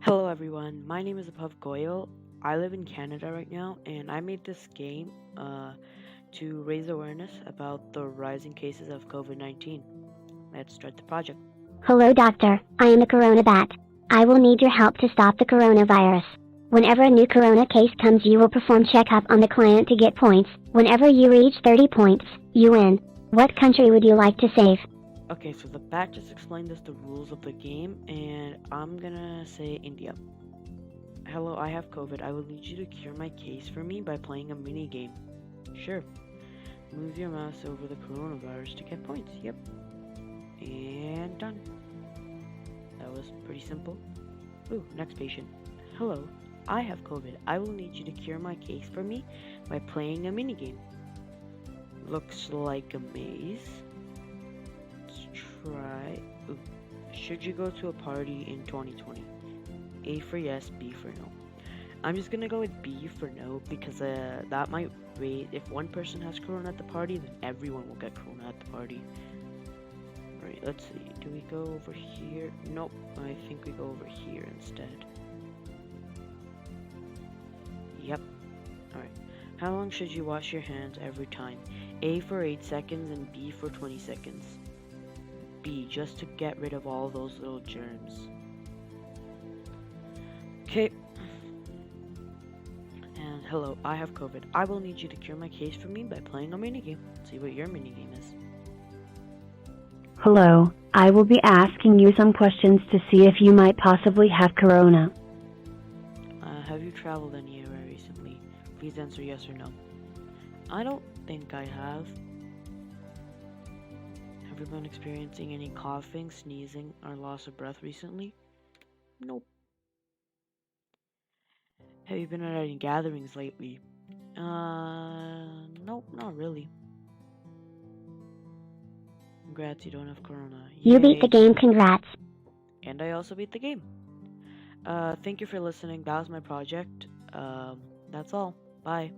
Hello everyone, my name is Abhav Goyal. I live in Canada right now and I made this game to raise awareness about the rising cases of COVID-19. Let's start the project. Hello, doctor. I am a corona bat. I will need your help to stop the coronavirus. Whenever a new corona case comes, you will perform checkup on the client to get points. Whenever you reach 30 points, you win. What country would you like to save? Okay, so the bat just explained us the rules of the game and I'm gonna say India. Hello, I have COVID. I will need you to cure my case for me by playing a mini game. Sure. Move your mouse over the coronavirus to get points. Yep. And done. That was pretty simple. Ooh, next patient. Hello, I have COVID. I will need you to cure my case for me by playing a minigame. Looks like a maze. Let's try. Ooh. Should you go to a party in 2020? A for yes, B for no. I'm just gonna go with B for no because that might wait. If one person has corona at the party, then everyone will get corona at the party. Alright, let's see. Do we go over here? Nope, I think we go over here instead. Yep. Alright. How long should you wash your hands every time? A for 8 seconds and B for 20 seconds. B, just to get rid of all those little germs. Okay. And hello, I have COVID. I will need you to cure my case for me by playing a minigame. See what your minigame is. Hello, I will be asking you some questions to see if you might possibly have corona. Have you traveled anywhere recently? Please answer yes or no. I don't think I have. Have you been experiencing any coughing, sneezing, or loss of breath recently? Nope. Have you been at any gatherings lately? Nope, not really. Congrats, you don't have corona. Yay. You beat the game, congrats. And I also beat the game. Thank you for listening. That was my project. That's all. Bye.